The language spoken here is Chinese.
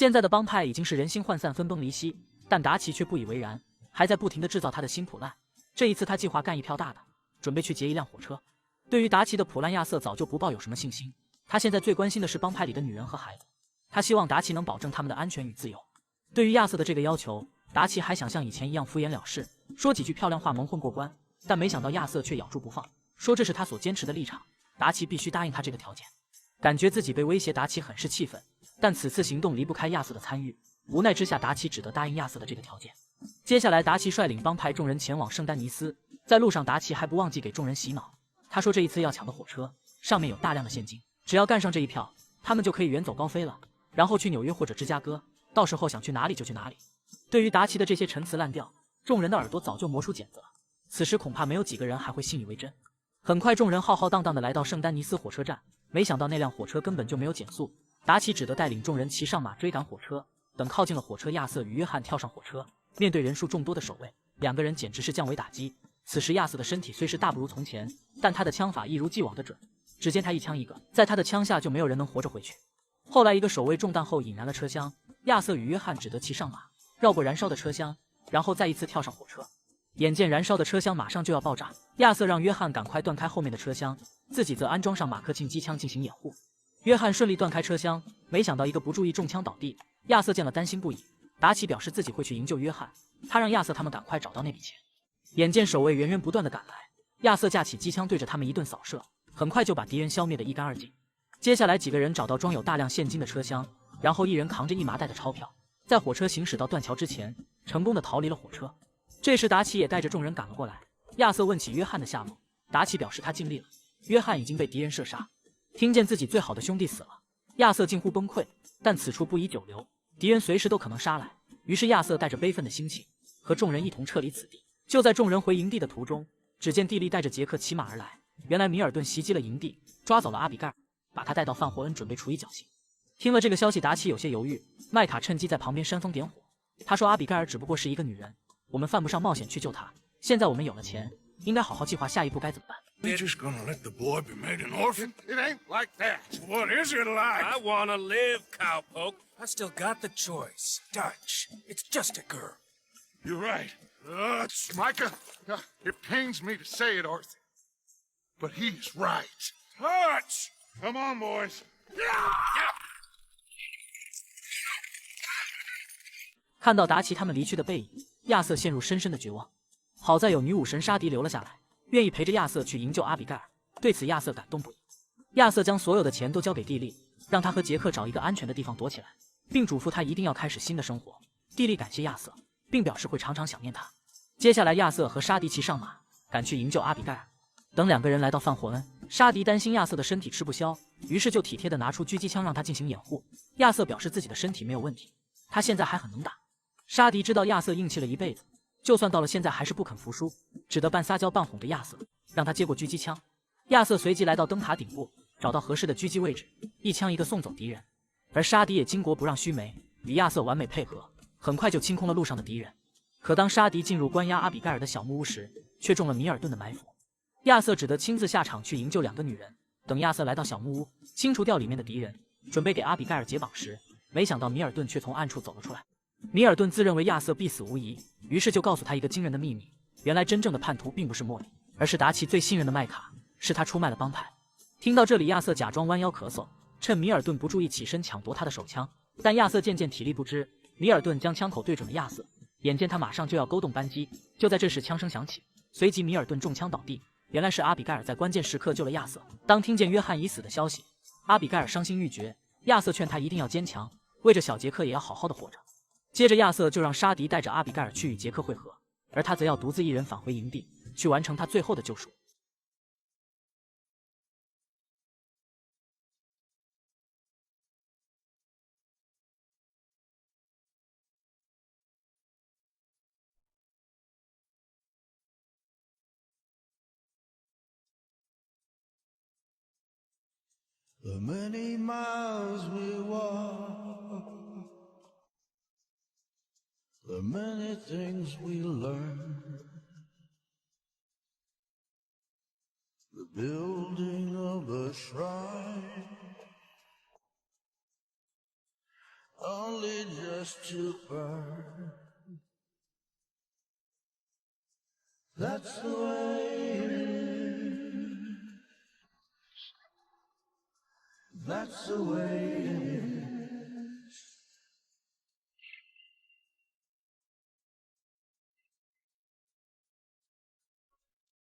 现在的帮派已经是人心涣散、分崩离析，但达奇却不以为然，还在不停地制造他的新普烂。这一次他计划干一票大的，准备去劫一辆火车。对于达奇的普烂，亚瑟早就不抱有什么信心。他现在最关心的是帮派里的女人和孩子，他希望达奇能保证他们的安全与自由。对于亚瑟的这个要求，达奇还想像以前一样敷衍了事，说几句漂亮话蒙混过关，但没想到亚瑟却咬住不放，说这是他所坚持的立场，达奇必须答应他这个条件。感觉自己被威胁，达奇很是气愤，但此次行动离不开亚瑟的参与，无奈之下，达奇只得答应亚瑟的这个条件。接下来，达奇率领帮派众人前往圣丹尼斯，在路上，达奇还不忘记给众人洗脑。他说这一次要抢的火车上面有大量的现金，只要干上这一票，他们就可以远走高飞了，然后去纽约或者芝加哥，到时候想去哪里就去哪里。对于达奇的这些陈词滥调，众人的耳朵早就磨出茧子了，此时恐怕没有几个人还会信以为真。很快，众人浩浩荡荡地来到圣丹尼斯火车站，没想到那辆火车根本就没有减速，达奇只得带领众人骑上马追赶火车。等靠近了火车，亚瑟与约翰跳上火车，面对人数众多的守卫，两个人简直是降维打击。此时亚瑟的身体虽是大不如从前，但他的枪法一如既往的准，只见他一枪一个，在他的枪下就没有人能活着回去。后来一个守卫中弹后引燃了车厢，亚瑟与约翰只得骑上马，绕过燃烧的车厢，然后再一次跳上火车。眼见燃烧的车厢马上就要爆炸，亚瑟让约翰赶快断开后面的车厢，自己则安装上马克沁机枪进行掩护。约翰顺利断开车厢，没想到一个不注意中枪倒地，亚瑟见了担心不已。达奇表示自己会去营救约翰，他让亚瑟他们赶快找到那笔钱。眼见守卫源源不断的赶来，亚瑟架起机枪对着他们一顿扫射，很快就把敌人消灭得一干二净。接下来几个人找到装有大量现金的车厢，然后一人扛着一麻袋的钞票，在火车行驶到断桥之前，成功的逃离了火车。这时达奇也带着众人赶了过来，亚瑟问起约翰的下落，达奇表示他尽力了，约翰已经被敌人射杀。听见自己最好的兄弟死了，亚瑟近乎崩溃，但此处不宜久留，敌人随时都可能杀来。于是亚瑟带着悲愤的心情，和众人一同撤离此地。就在众人回营地的途中，只见蒂利带着杰克骑马而来。原来米尔顿袭击了营地，抓走了阿比盖尔，把他带到范霍恩，准备处以绞刑。听了这个消息，达奇有些犹豫。麦卡趁机在旁边煽风点火，他说阿比盖尔只不过是一个女人，我们犯不上冒险去救她。现在我们有了钱，应该好好计划下一步该怎么办。We're just gonna let the boy be made an orphan? It ain't like that. What is it like? I wanna live, cowpoke. I still got the choice. Dutch. It's just a girl. You're right. Micah, it pains me to say it, Arthur, but he's right. Touch! Come on, boys. 看到达奇他们离去的背影，亚瑟陷入深深的绝望。好在有女武神沙迪留了下来，愿意陪着亚瑟去营救阿比盖尔。对此，亚瑟感动不已。亚瑟将所有的钱都交给蒂莉，让他和杰克找一个安全的地方躲起来，并嘱咐他一定要开始新的生活。蒂莉感谢亚瑟，并表示会常常想念他。接下来，亚瑟和沙迪骑上马，赶去营救阿比盖尔。等两个人来到范霍恩，沙迪担心亚瑟的身体吃不消，于是就体贴地拿出狙击枪让他进行掩护。亚瑟表示自己的身体没有问题，他现在还很能打。沙迪知道亚瑟硬气了一辈子，就算到了现在还是不肯服输，只得半撒娇半哄着亚瑟，让他接过狙击枪。亚瑟随即来到灯塔顶部，找到合适的狙击位置，一枪一个送走敌人。而沙迪也巾帼不让须眉，与亚瑟完美配合，很快就清空了路上的敌人。可当沙迪进入关押阿比盖尔的小木屋时，却中了米尔顿的埋伏。亚瑟只得亲自下场去营救两个女人。等亚瑟来到小木屋，清除掉里面的敌人，准备给阿比盖尔解绑时，没想到米尔顿却从暗处走了出来。米尔顿自认为亚瑟必死无疑，于是就告诉他一个惊人的秘密：原来真正的叛徒并不是莫里，而是达奇最信任的麦卡，是他出卖了帮派。听到这里，亚瑟假装弯腰咳嗽，趁米尔顿不注意起身抢夺他的手枪，但亚瑟渐渐体力不支，米尔顿将枪口对准了亚瑟，眼见他马上就要勾动扳机，就在这时枪声响起，随即米尔顿中枪倒地。原来是阿比盖尔在关键时刻救了亚瑟。当听见约翰已死的消息，阿比盖尔伤心欲绝，亚瑟劝他一定要坚强，为着小杰克也要好好的活着。接着亚瑟就让沙迪带着阿比盖尔去与杰克会合，而他则要独自一人返回营地，去完成他最后的救赎。The many miles we walk, the many things we learn, the building of a shrine, only just to burn. That's the way it is. That's the way it is.